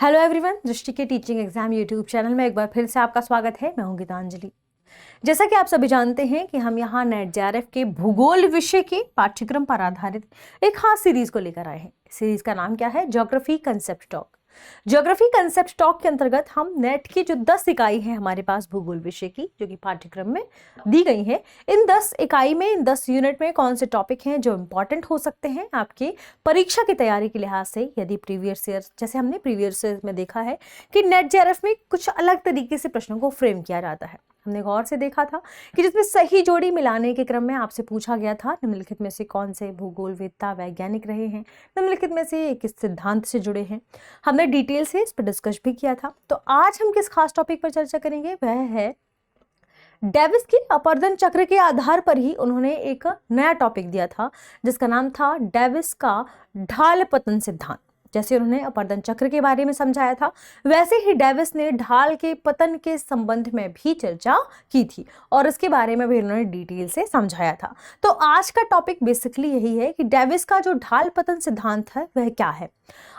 Hello everyone, दृष्टि के teaching exam YouTube channel में एक बार फिर से आपका स्वागत है। मैं हूं गीतांजलि। जैसा कि आप सभी जानते हैं कि हम यहाँ नेट जेआरएफ के भूगोल विषय के पाठ्यक्रम पर आधारित एक खास सीरीज को लेकर आए हैं। सीरीज का नाम क्या है? Geography concept talk. Geography concept talk के अंतर्गत हम नेट की जो 10 इकाई है हमारे पास भूगोल विषय की, जो कि पाठ्यक्रम में दी गई है, इन 10 इकाई में, इन 10 यूनिट में कौन से टॉपिक हैं जो इंपॉर्टेंट हो सकते हैं आपकी परीक्षा की तैयारी के लिहाज से। यदि प्रीवियस ईयर, जैसे हमने प्रीवियस ईयर में देखा है कि नेट जेआरएफ में कुछ अलग तरीके से प्रश्नों को फ्रेम किया जाता है। हमने गौर से देखा था कि जिसमें सही जोड़ी मिलाने के क्रम में आपसे पूछा गया था निम्नलिखित में से कौन से भूगोलवेत्ता वैज्ञानिक रहे हैं, निम्नलिखित में से किस सिद्धांत से जुड़े हैं। हमने डिटेल से इस पर डिस्कस भी किया था। तो आज हम किस खास टॉपिक पर चर्चा करेंगे, वह है डेविस की अपरदन चक्र के आधार पर ही उन्होंने एक नया टॉपिक दिया था जिसका नाम था डेविस का ढाल पतन सिद्धांत। जैसे उन्होंने अपरदन चक्र के बारे में समझाया था, वैसे ही डेविस ने ढाल के पतन के संबंध में भी चर्चा की थी और इसके बारे में भी उन्होंने डिटेल से समझाया था। तो आज का टॉपिक बेसिकली यही है कि डेविस का जो ढाल पतन सिद्धांत है वह क्या है।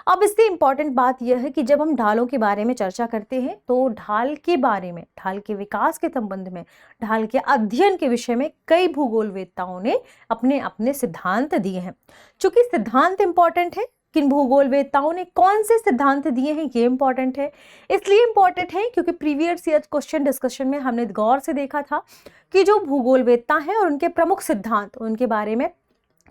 अब इससे इंपॉर्टेंट बात यह है कि जब हम ढालों के बारे में चर्चा करते हैं तो ढाल के बारे में, ढाल के विकास के संबंध में, ढाल के अध्ययन के विषय में कई भूगोलवेत्ताओं ने अपने अपने सिद्धांत दिए हैं। चूंकि सिद्धांत इंपॉर्टेंट है, किन भूगोलवेत्ताओं ने कौन से सिद्धांत दिए हैं ये इंपॉर्टेंट है। इसलिए इंपॉर्टेंट है क्योंकि प्रीवियस ईयर क्वेश्चन डिस्कशन में हमने गौर से देखा था कि जो भूगोलवेत्ता हैं और उनके प्रमुख सिद्धांत, उनके बारे में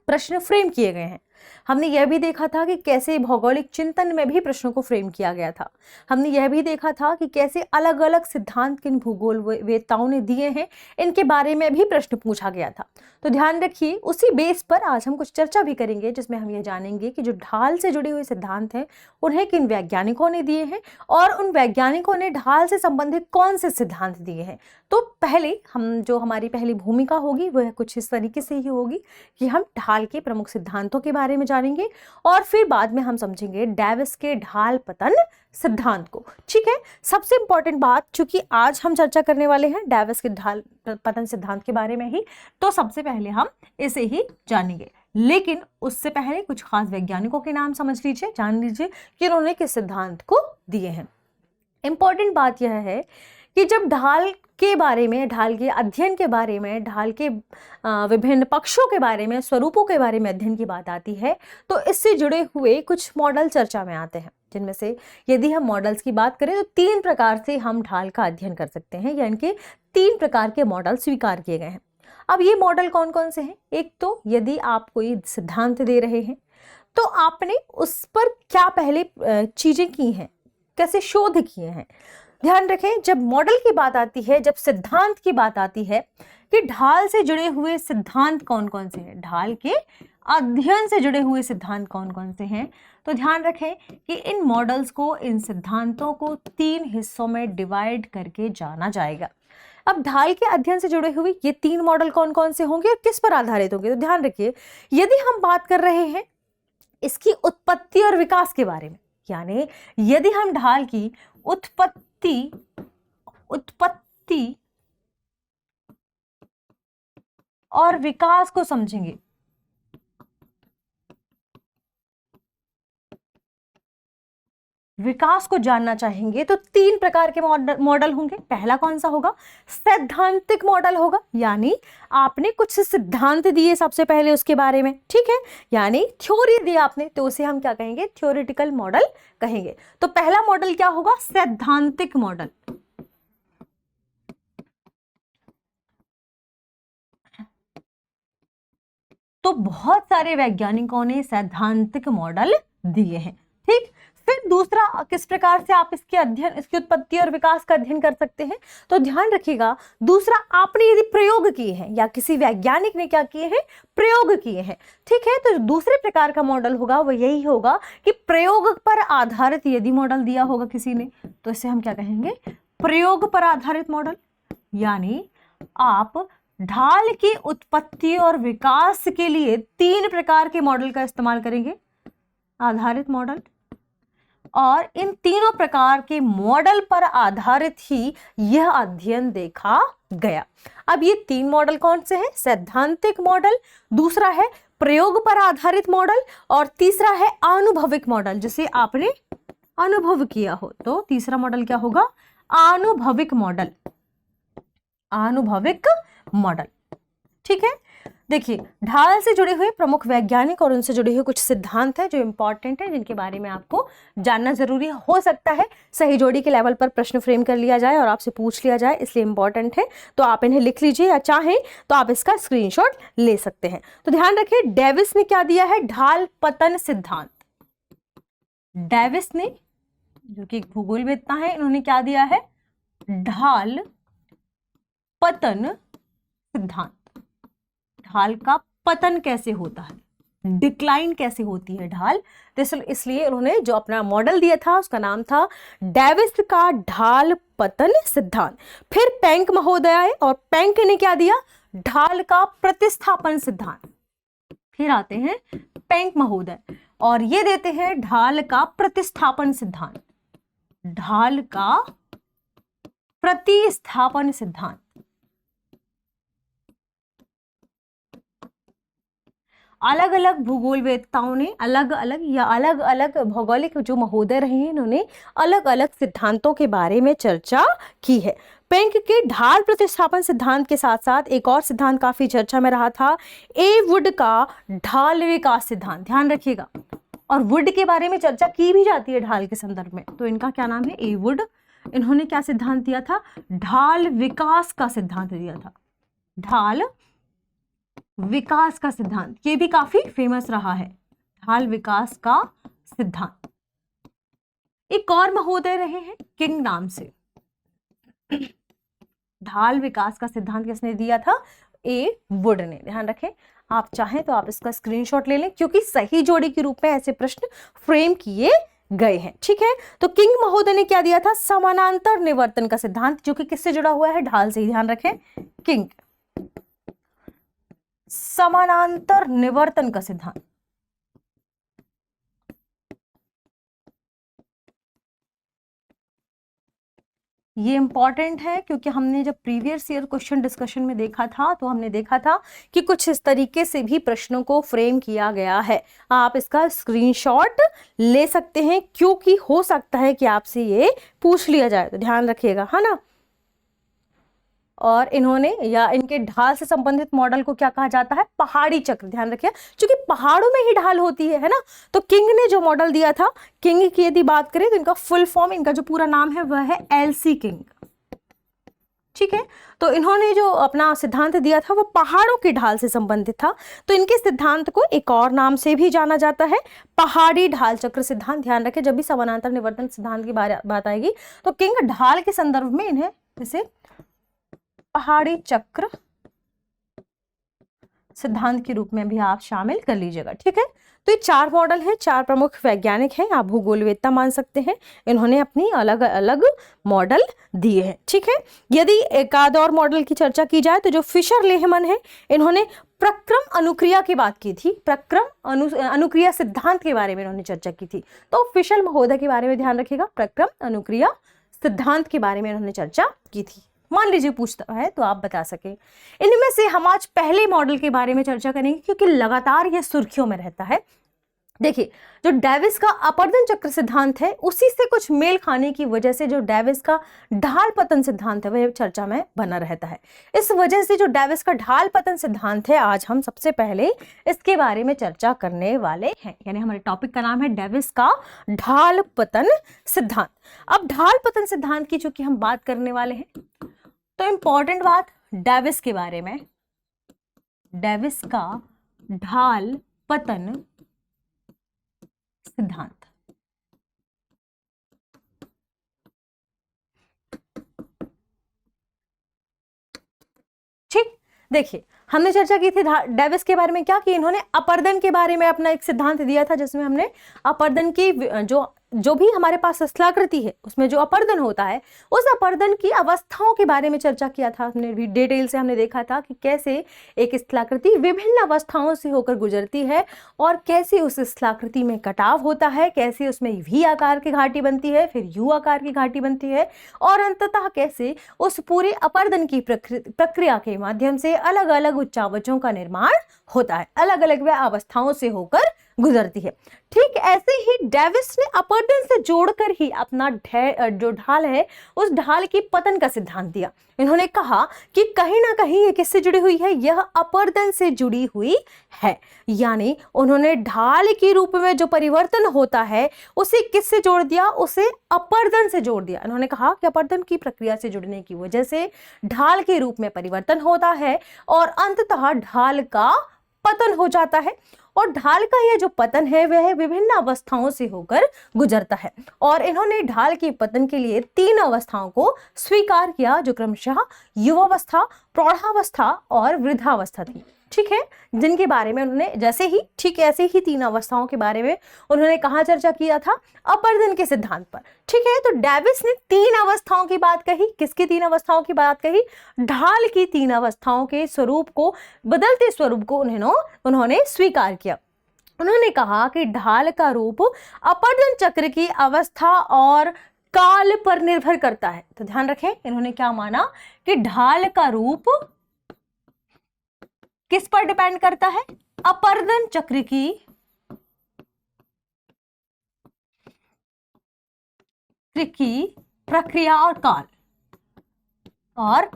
प्रश्न फ्रेम किए गए हैं। हमने यह भी देखा था कि कैसे भौगोलिक चिंतन में भी प्रश्नों को फ्रेम किया गया था। हमने यह भी देखा था कि कैसे अलग अलग सिद्धांत किन भूगोलवेत्ताओं ने दिए हैं, इनके बारे में भी प्रश्न पूछा गया था। तो ध्यान रखिए, उसी बेस पर आज हम कुछ चर्चा भी करेंगे जिसमें हम यह जानेंगे कि जो ढाल से जुड़े हुए सिद्धांत हैं उन्हें किन वैज्ञानिकों ने दिए हैं और उन वैज्ञानिकों ने ढाल से संबंधित कौन से सिद्धांत दिए हैं। तो पहले हमारी पहली भूमिका होगी वह कुछ इस तरीके से ही होगी कि हम ढाल के प्रमुख सिद्धांतों के बारे में जानेंगे और फिर बाद में हम समझेंगे डेविस के ढाल पतन सिद्धांत को। ठीक है, सबसे इंपॉर्टेंट बात, चूंकि आज हम चर्चा करने वाले हैं डेविस के ढाल पतन सिद्धांत के बारे में ही, तो सबसे पहले हम इसे ही जानेंगे। लेकिन उससे पहले कुछ खास वैज्ञानिकों के नाम समझ लीजिए, जान लीजिए कि उन्होंने किस सिद्धांत को दिए हैं। इंपॉर्टेंट बात यह है कि जब ढाल के बारे में, ढाल के अध्ययन के बारे में, ढाल के विभिन्न पक्षों के बारे में, स्वरूपों के बारे में अध्ययन की बात आती है तो इससे जुड़े हुए कुछ मॉडल चर्चा में आते हैं, जिनमें से यदि हम मॉडल्स की बात करें तो 3 प्रकार से हम ढाल का अध्ययन कर सकते हैं, यानी कि 3 प्रकार के मॉडल स्वीकार किए गए हैं। अब ये मॉडल कौन कौन से हैं? एक तो यदि आप कोई सिद्धांत दे रहे हैं तो आपने उस पर क्या पहले चीजें की हैं, कैसे शोध किए हैं। ध्यान रखें, जब मॉडल की बात आती है, जब सिद्धांत की बात आती है कि ढाल से जुड़े हुए सिद्धांत कौन कौन से हैं, ढाल के अध्ययन से जुड़े हुए सिद्धांत कौन कौन से हैं, तो ध्यान रखें कि इन मॉडल्स को, इन सिद्धांतों को 3 हिस्सों में डिवाइड करके जाना जाएगा। अब ढाल के अध्ययन से जुड़े हुए ये 3 मॉडल कौन कौन से होंगे और किस पर आधारित होंगे, तो ध्यान रखिए, यदि हम बात कर रहे हैं इसकी उत्पत्ति और विकास के बारे में, यानी यदि हम ढाल की उत्पत्ति और विकास को समझेंगे, विकास को जानना चाहेंगे, तो 3 प्रकार के मॉडल होंगे। पहला कौन सा होगा? सैद्धांतिक मॉडल होगा, यानी आपने कुछ सिद्धांत दिए सबसे पहले उसके बारे में, ठीक है, यानी थ्योरी दी आपने, तो उसे हम क्या कहेंगे? थ्योरेटिकल मॉडल कहेंगे। तो पहला मॉडल क्या होगा? सैद्धांतिक मॉडल। तो बहुत सारे वैज्ञानिकों ने सैद्धांतिक मॉडल दिए हैं, ठीक। फिर दूसरा, किस प्रकार से आप इसके अध्ययन, इसकी उत्पत्ति और विकास का अध्ययन कर सकते हैं, तो ध्यान रखिएगा, दूसरा, आपने यदि प्रयोग किए हैं या किसी वैज्ञानिक ने क्या किए हैं? प्रयोग किए हैं, ठीक है। तो दूसरे प्रकार का मॉडल होगा वो यही होगा कि प्रयोग पर आधारित यदि मॉडल दिया होगा किसी ने, तो इसे हम क्या कहेंगे? प्रयोग पर आधारित मॉडल। यानी आप ढाल की उत्पत्ति और विकास के लिए 3 प्रकार के मॉडल का इस्तेमाल करेंगे, आधारित मॉडल, और इन तीनों प्रकार के मॉडल पर आधारित ही यह अध्ययन देखा गया। अब ये 3 मॉडल कौन से हैं? सैद्धांतिक मॉडल, दूसरा है प्रयोग पर आधारित मॉडल और तीसरा है आनुभविक मॉडल, जिसे आपने अनुभव किया हो। तो तीसरा मॉडल क्या होगा? आनुभविक मॉडल, आनुभविक मॉडल। ठीक है, देखिए ढाल से जुड़े हुए प्रमुख वैज्ञानिक और उनसे जुड़े हुए कुछ सिद्धांत हैं जो इंपॉर्टेंट है, जिनके बारे में आपको जानना जरूरी हो सकता है। सही जोड़ी के लेवल पर प्रश्न फ्रेम कर लिया जाए और आपसे पूछ लिया जाए, इसलिए इंपॉर्टेंट है। तो आप इन्हें लिख लीजिए या चाहें तो आप इसका स्क्रीनशॉट ले सकते हैं। तो ध्यान रखिए, डेविस ने क्या दिया है? ढाल पतन सिद्धांत। डेविस ने, जो कि भूगोलवेत्ता है, इन्होंने क्या दिया है? ढाल पतन सिद्धांत। ढाल का पतन कैसे होता है, डिक्लाइन कैसे होती है ढाल, तो इसलिए उन्होंने जो अपना मॉडल दिया था उसका नाम था डेविस का ढाल पतन सिद्धांत। फिर पेंक महोदय आए और पेंक ने क्या दिया? ढाल का प्रतिस्थापन सिद्धांत। फिर आते हैं पेंक महोदय और ये देते हैं ढाल का प्रतिस्थापन सिद्धांत, ढाल का प्रतिस्थापन सिद्धांत। अलग अलग भूगोलवेत्ताओं ने अलग अलग भौगोलिक जो महोदय रहे हैं, इन्होंने अलग अलग सिद्धांतों के बारे में चर्चा की है। पेंक के ढाल प्रतिस्थापन सिद्धांत के साथ साथ एक और सिद्धांत काफी चर्चा में रहा था, ए वुड का ढाल विकास सिद्धांत। ध्यान रखिएगा, और वुड के बारे में चर्चा की भी जाती है ढाल के संदर्भ में, तो इनका क्या नाम है? ए वुड। इन्होंने क्या सिद्धांत दिया था? ढाल विकास का सिद्धांत दिया था, ढाल विकास का सिद्धांत। ये भी काफी फेमस रहा है, ढाल विकास का सिद्धांत। एक और महोदय रहे हैं किंग नाम से। ढाल विकास का सिद्धांत किसने दिया था? ए वुड ने। ध्यान रखें, आप चाहें तो आप इसका स्क्रीनशॉट ले लें, क्योंकि सही जोड़ी के रूप में ऐसे प्रश्न फ्रेम किए गए हैं। ठीक है, तो किंग महोदय ने क्या दिया था? समानांतर निवर्तन का सिद्धांत, जो कि किससे जुड़ा हुआ है? ढाल से ही। ध्यान रखें, किंग समानांतर निवर्तन का सिद्धांत। ये इंपॉर्टेंट है, क्योंकि हमने जब प्रीवियस ईयर क्वेश्चन डिस्कशन में देखा था तो हमने देखा था कि कुछ इस तरीके से भी प्रश्नों को फ्रेम किया गया है। आप इसका स्क्रीनशॉट ले सकते हैं, क्योंकि हो सकता है कि आपसे ये पूछ लिया जाए, तो ध्यान रखिएगा, है ना। और इन्होंने या इनके ढाल से संबंधित मॉडल को क्या कहा जाता है? पहाड़ी चक्र। ध्यान रखिए, क्योंकि पहाड़ों में ही ढाल होती है ना। तो किंग ने जो मॉडल दिया था, किंग की यदि बात करें तो इनका फुल फॉर्म, इनका जो पूरा नाम है वह है एलसी किंग। ठीक है, तो इन्होंने जो अपना सिद्धांत दिया था वो पहाड़ों की ढाल से संबंधित था। तो इनके सिद्धांत को एक और नाम से भी जाना जाता है, पहाड़ी ढाल चक्र सिद्धांत। ध्यान रखें, जब भी समानांतर निवर्तन सिद्धांत की बात आएगी तो किंग ढाल के संदर्भ में इन्हें जैसे पहाड़ी चक्र सिद्धांत के रूप में भी आप शामिल कर लीजिएगा। ठीक है, तो ये 4 मॉडल हैं, 4 प्रमुख वैज्ञानिक हैं, आप भूगोलवेत्ता मान सकते हैं। इन्होंने अपनी अलग अलग मॉडल दिए हैं। ठीक है, यदि एक आध और मॉडल की चर्चा की जाए तो जो फिशर लेहमन है, इन्होंने प्रक्रम अनुक्रिया की बात की थी, प्रक्रम अनुक्रिया सिद्धांत के बारे में इन्होंने चर्चा की थी। तो फिशर महोदय के बारे में ध्यान रखिएगा, प्रक्रम अनुक्रिया सिद्धांत के बारे में इन्होंने चर्चा की थी। मान लीजिए पूछता है तो आप बता सके। इनमें से हम आज पहले मॉडल के बारे में चर्चा करेंगे, क्योंकि लगातार यह सुर्खियों में रहता है। देखिए, जो डेविस का अपर्दन चक्र सिद्धांत है, उसी से कुछ मेल खाने की वजह से जो डेविस का ढाल पतन सिद्धांत है वह चर्चा में बना रहता है। इस वजह से जो डेविस का ढाल पतन सिद्धांत है, आज हम सबसे पहले इसके बारे में चर्चा करने वाले हैं। यानी हमारे टॉपिक का नाम है डेविस का ढाल पतन सिद्धांत। अब ढाल पतन सिद्धांत की चूंकि हम बात करने वाले हैं, तो इंपॉर्टेंट बात डेविस के बारे में, डेविस का ढाल पतन सिद्धांत। ठीक, देखिए हमने चर्चा की थी डेविस के बारे में, क्या कि इन्होंने अपर्दन के बारे में अपना एक सिद्धांत दिया था, जिसमें हमने अपर्दन की जो भी हमारे पास स्थलाकृति है उसमें जो अपर्दन होता है, उस अपर्दन की अवस्थाओं के बारे में चर्चा किया था। हमने भी डिटेल से हमने देखा था कि कैसे एक स्थलाकृति विभिन्न अवस्थाओं से होकर गुजरती है और कैसे उस स्थलाकृति में कटाव होता है, कैसे उसमें वी आकार की घाटी बनती है, फिर यू आकार की घाटी बनती है, और अंततः कैसे उस पूरे अपर्दन की प्रक्रिया के माध्यम से अलग अलग उच्चावचों का निर्माण होता है, अलग अलग वह अवस्थाओं से होकर गुजरती है। ठीक ऐसे ही डेविस ने अपरदन से जोड़कर ही अपना जो ढाल है उस ढाल की पतन का सिद्धांत दिया। इन्होंने कहा कि कहीं ना कहीं ये किससे जुड़ी हुई है, यह अपरदन से जुड़ी हुई है। यानी उन्होंने ढाल के रूप में जो परिवर्तन होता है उसे किससे जोड़ दिया, उसे अपरदन से जोड़ दिया। इन्होंने कहा कि अपरदन की प्रक्रिया से जुड़ने की वजह से ढाल के रूप में परिवर्तन होता है और अंततः ढाल का पतन हो जाता है। और ढाल का यह जो पतन है वह विभिन्न अवस्थाओं से होकर गुजरता है। और इन्होंने ढाल के पतन के लिए 3 अवस्थाओं को स्वीकार किया जो क्रमशः युवावस्था, प्रौढ़ावस्था और वृद्धावस्था थी। ठीक है, जिनके बारे में उन्होंने जैसे ही ठीक ऐसे ही 3 अवस्थाओं के बारे में उन्होंने कहाँ चर्चा किया था, अपरदन के सिद्धांत पर। ठीक है, तो डेविस ने 3 अवस्थाओं की बात कही। किसकी 3 अवस्थाओं की बात कही? ढाल की 3 अवस्थाओं के स्वरूप को, बदलते स्वरूप को उन्होंने स्वीकार किया। उन्होंने कहा कि ढाल का रूप अपरदन चक्र की अवस्था और काल पर निर्भर करता है। तो ध्यान रखें, इन्होंने क्या माना कि ढाल का रूप किस पर डिपेंड करता है? अपरदन चक्र की प्रक्रिया और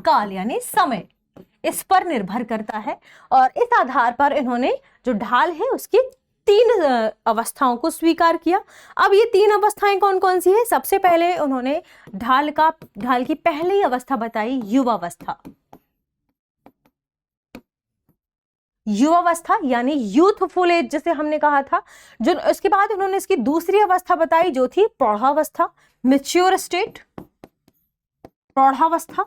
काल यानी समय, इस पर निर्भर करता है। और इस आधार पर इन्होंने जो ढाल है उसकी 3 अवस्थाओं को स्वीकार किया। अब ये 3 अवस्थाएं कौन कौन सी है? सबसे पहले उन्होंने ढाल की पहली अवस्था बताई, युवावस्था। युवावस्था यानी यूथफुल एज जिसे हमने कहा था। जो उसके बाद उन्होंने इसकी दूसरी अवस्था बताई जो थी प्रौढ़ावस्था, मैच्योर स्टेट, प्रौढ़ावस्था,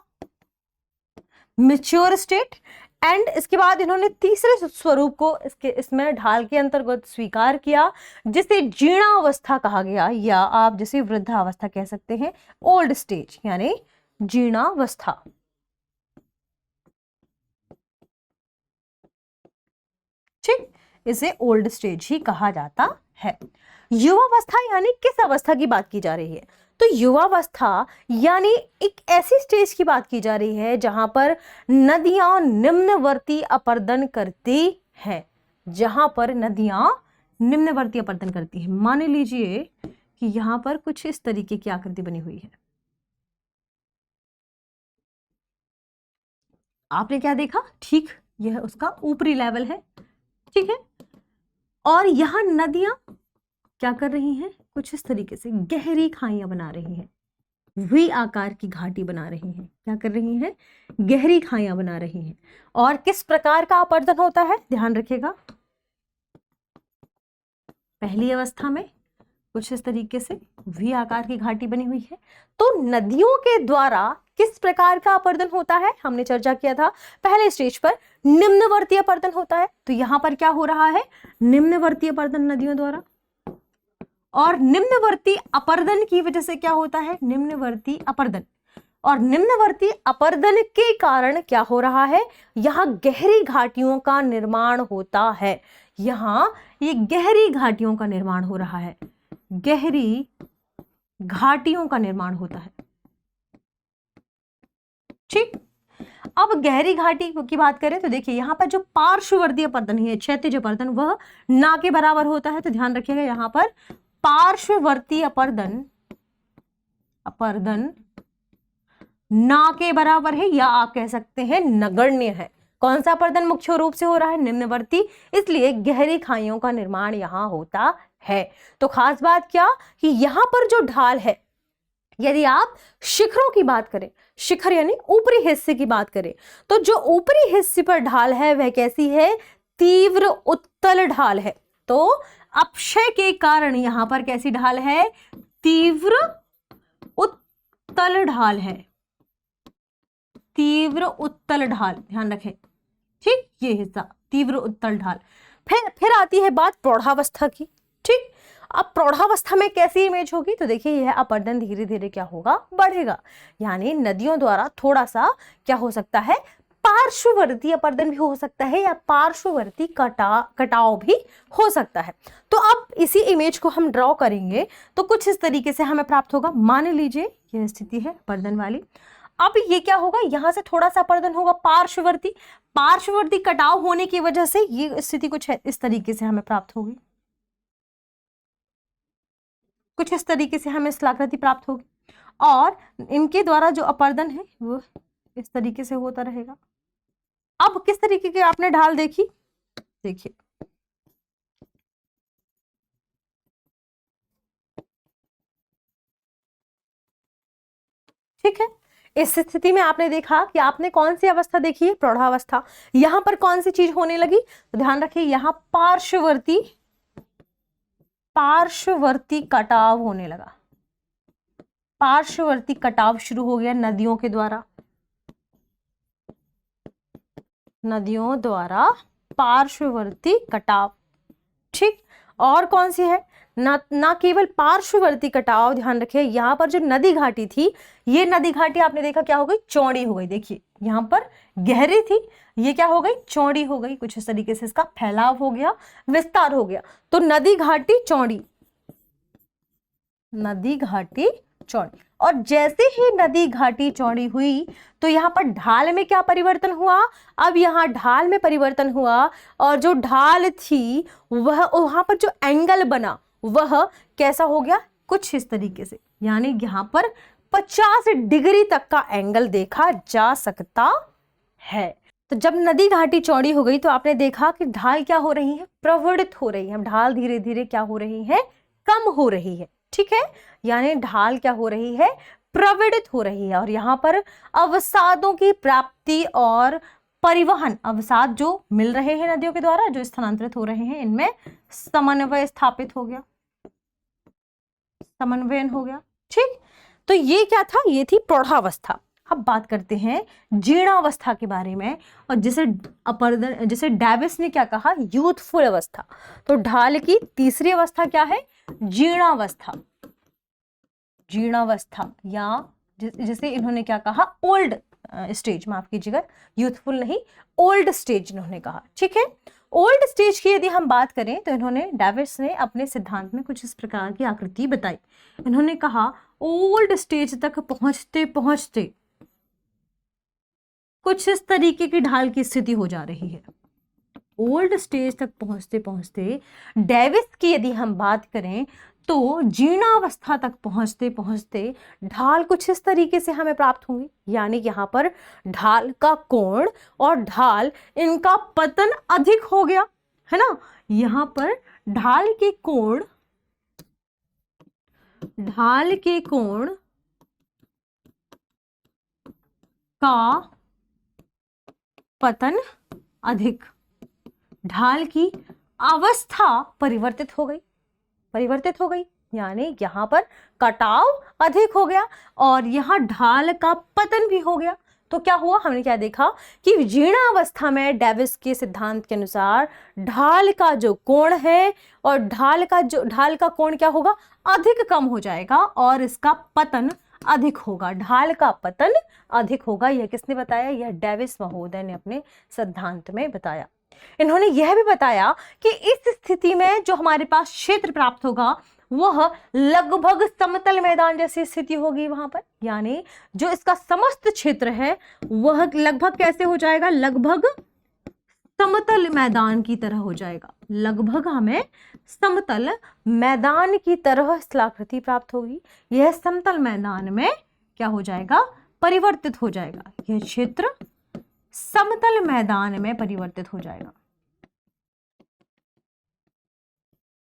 मैच्योर स्टेट। एंड इसके बाद इन्होंने तीसरे स्वरूप को इसमें ढाल के अंतर्गत स्वीकार किया जिसे जीर्णावस्था कहा गया, या आप जिसे वृद्धावस्था कह सकते हैं, ओल्ड स्टेज यानी जीर्णावस्था। ठीक, इसे ओल्ड स्टेज ही कहा जाता है। युवावस्था यानी किस अवस्था की बात की जा रही है? तो युवावस्था यानी एक ऐसी स्टेज की बात की जा रही है जहां पर नदियां निम्नवर्ती अपरदन करती हैं, जहां पर नदियां निम्नवर्ती अपरदन करती हैं। मान लीजिए कि यहां पर कुछ इस तरीके की आकृति बनी हुई है। आपने क्या देखा? ठीक, यह उसका ऊपरी लेवल है। ठीक है, और यहां नदियां क्या कर रही हैं? कुछ इस तरीके से गहरी खाइयां बना रही हैं, वी आकार की घाटी बना रही हैं। क्या कर रही हैं? गहरी खाइयां बना रही हैं। और किस प्रकार का अपरदन होता है? ध्यान रखिएगा, पहली अवस्था में कुछ इस तरीके से वी आकार की घाटी बनी हुई है। तो नदियों के द्वारा किस प्रकार का अपरदन होता है? हमने चर्चा किया था पहले स्टेज पर निम्नवर्ती अपरदन होता है। तो यहां पर क्या हो रहा है? निम्नवर्ती अपरदन नदियों द्वारा। और निम्नवर्ती अपरदन की वजह से क्या होता है? निम्नवर्ती अपरदन। और निम्नवर्ती अपरदन के कारण क्या हो रहा है? यहां गहरी घाटियों का निर्माण होता है। यहां ये गहरी घाटियों का निर्माण हो रहा है, गहरी घाटियों का निर्माण होता है। ठीक, अब गहरी घाटी की बात करें तो देखिए यहां पर जो पार्श्ववर्ती अपरदन है, क्षैतिज अपरदन, वह ना के बराबर होता है। तो ध्यान रखिएगा, यहां पर पार्श्ववर्ती अपरदन ना के बराबर है, या आप कह सकते हैं नगण्य है। कौन सा अपरदन मुख्य रूप से हो रहा है? निम्नवर्ती, इसलिए गहरी खाइयों का निर्माण यहां होता है। तो खास बात क्या कि यहां पर जो ढाल है, यदि आप शिखरों की बात करें, शिखर यानी ऊपरी हिस्से की बात करें, तो जो ऊपरी हिस्से पर ढाल है वह कैसी है? तीव्र उत्तल ढाल है। तो अपक्षय के कारण यहां पर कैसी ढाल है? तीव्र उत्तल ढाल है, तीव्र उत्तल ढाल, ध्यान रखें। ठीक, ये हिस्सा तीव्र उत्तल ढाल। फिर आती है बात प्रौढ़ावस्था की। ठीक, अब प्रौढ़ावस्था में कैसी इमेज होगी? तो देखिए यह अपरदन धीरे धीरे क्या होगा? बढ़ेगा। यानी नदियों द्वारा थोड़ा सा क्या हो सकता है? पार्श्ववर्ती अपरदन भी हो सकता है, या पार्श्ववर्ती कटाव भी हो सकता है। तो अब इसी इमेज को हम ड्रॉ करेंगे तो कुछ इस तरीके से हमें प्राप्त होगा। मान लीजिए यह स्थिति है अपरदन वाली। अब ये क्या होगा? यहां से थोड़ा सा अपरदन होगा पार्श्ववर्ती कटाव होने की वजह से ये स्थिति कुछ इस तरीके से हमें प्राप्त होगी। कुछ इस तरीके से हमें स्थलाकृति प्राप्त होगी, और इनके द्वारा जो अपर्दन है वो इस तरीके से होता रहेगा। अब किस तरीके की आपने ढाल देखी, देखिए ठीक है। इस स्थिति में आपने देखा कि आपने कौन सी अवस्था देखी है, प्रौढ़ावस्था। यहां पर कौन सी चीज होने लगी, तो ध्यान रखिए यहां पार्श्ववर्ती कटाव होने लगा। पार्श्ववर्ती कटाव शुरू हो गया नदियों के द्वारा, नदियों द्वारा पार्श्ववर्ती कटाव। ठीक, और कौन सी है, ना केवल पार्श्ववर्ती कटाव, ध्यान रखिए यहां पर जो नदी घाटी थी, ये नदी घाटी आपने देखा क्या हो गई, चौड़ी हो गई। देखिए यहां पर गहरी थी, ये क्या हो गई, चौड़ी हो गई। कुछ इस तरीके से इसका फैलाव हो गया, विस्तार हो गया। तो नदी घाटी चौड़ी, नदी घाटी चौड़ी। और जैसे ही नदी घाटी चौड़ी हुई तो यहां पर ढाल में क्या परिवर्तन हुआ, अब यहां ढाल में परिवर्तन हुआ, और जो ढाल थी वह, वहां पर जो एंगल बना वह कैसा हो गया, कुछ इस तरीके से, यानी यहां पर 50 डिग्री तक का एंगल देखा जा सकता है। तो जब नदी घाटी चौड़ी हो गई तो आपने देखा कि ढाल क्या हो रही है, प्रवर्धित हो रही है। ढाल धीरे धीरे क्या हो रही है, कम हो रही है। ठीक है, यानी ढाल क्या हो रही है, प्रवर्धित हो रही है। और यहां पर अवसादों की प्राप्ति और परिवहन, अवसाद जो मिल रहे हैं नदियों के द्वारा, जो स्थानांतरित हो रहे हैं, इनमें समन्वय स्थापित हो गया, समन्वयन हो गया। ठीक, तो ये क्या था, ये थी प्रौढ़ावस्था। अब बात करते हैं जीर्णावस्था के बारे में, और जिसे डेविस ने क्या कहा, यूथफुल अवस्था। तो ढाल की तीसरी अवस्था क्या है, जीर्णावस्था। जीर्णावस्था, या जिसे इन्होंने क्या कहा, ओल्ड स्टेज, माफ कीजिएगा, यूथफुल नहीं, ओल्ड स्टेज इन्होंने कहा। ठीक है, ओल्ड स्टेज की यदि हम बात करें तो इन्होंने, डेविस ने अपने सिद्धांत में कुछ इस प्रकार की आकृति बताई। इन्होंने कहा ओल्ड स्टेज तक पहुंचते पहुंचते कुछ इस तरीके की ढाल की स्थिति हो जा रही है। ओल्ड स्टेज तक पहुंचते पहुंचते डेविस की यदि हम बात करें तो जीर्णावस्था तक पहुंचते पहुंचते ढाल कुछ इस तरीके से हमें प्राप्त होंगी, यानी यहां पर ढाल का कोण और ढाल, इनका पतन अधिक हो गया है ना। यहां पर ढाल के कोण का पतन अधिक, ढाल की अवस्था परिवर्तित हो गई, यानी यहां पर कटाव अधिक हो गया और यहां ढाल का पतन भी हो गया। तो क्या हुआ, हमने क्या देखा कि जीर्णावस्था में डेविस के सिद्धांत के अनुसार ढाल का जो कोण है और ढाल का कोण क्या होगा, अधिक कम हो जाएगा और इसका पतन अधिक होगा, ढाल का पतन अधिक होगा। यह किसने बताया, यह डेविस महोदय ने अपने सिद्धांत में बताया। इन्होंने यह भी बताया कि इस स्थिति में जो हमारे पास क्षेत्र प्राप्त होगा वह लगभग समतल मैदान जैसी स्थिति होगी वहां पर, यानी जो इसका समस्त क्षेत्र है वह लगभग कैसे हो जाएगा, लगभग समतल मैदान की तरह हो जाएगा। लगभग हमें समतल मैदान की तरह स्थलाकृति प्राप्त होगी। यह समतल मैदान में क्या हो जाएगा, परिवर्तित हो जाएगा। यह क्षेत्र समतल मैदान में परिवर्तित हो जाएगा,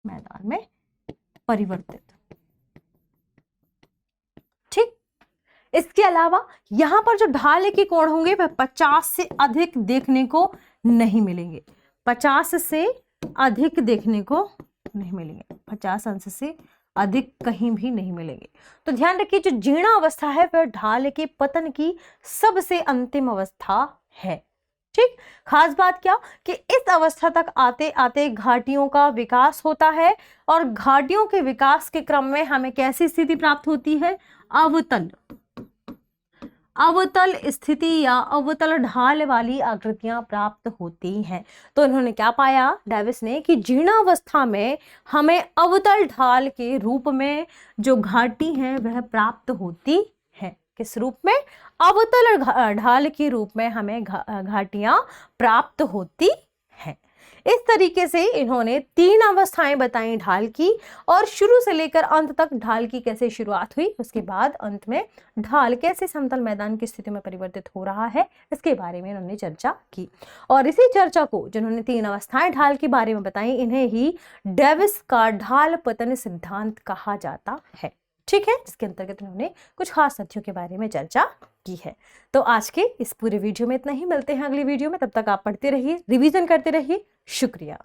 मैदान में परिवर्तित। ठीक, इसके अलावा यहां पर जो ढाल के कोण होंगे वह 50 से अधिक देखने को नहीं मिलेंगे, 50 से अधिक देखने को नहीं मिलेंगे, 50 अंश से अधिक कहीं भी नहीं मिलेंगे। तो ध्यान रखिए जो जीर्णावस्था है वह ढाल के पतन की सबसे अंतिम अवस्था है। ठीक, खास बात क्या कि इस अवस्था तक आते आते घाटियों का विकास होता है और घाटियों के विकास के क्रम में हमें कैसी स्थिति प्राप्त होती है, अवतल स्थिति या अवतल ढाल वाली आकृतियां प्राप्त होती हैं। तो इन्होंने क्या पाया, डेविस ने, कि जीर्णावस्था में हमें अवतल ढाल के रूप में जो घाटी है वह प्राप्त होती है। किस रूप में, अवतल ढाल के रूप में हमें घाटियां प्राप्त होती हैं। इस तरीके से इन्होंने 3 अवस्थाएं बताई ढाल की, और शुरू से लेकर अंत तक ढाल की कैसे शुरुआत हुई, उसके बाद अंत में ढाल कैसे समतल मैदान की स्थिति में परिवर्तित हो रहा है, इसके बारे में इन्होंने चर्चा की। और इसी चर्चा को, जिन्होंने 3 अवस्थाएं ढाल के बारे में बताई, इन्हें ही डेविस का ढाल पतन सिद्धांत कहा जाता है। ठीक है, जिसके अंतर्गत उन्होंने कुछ खास तथ्यों के बारे में चर्चा की है। तो आज के इस पूरे वीडियो में इतना ही, मिलते हैं अगली वीडियो में। तब तक आप पढ़ते रहिए, रिवीजन करते रहिए। शुक्रिया।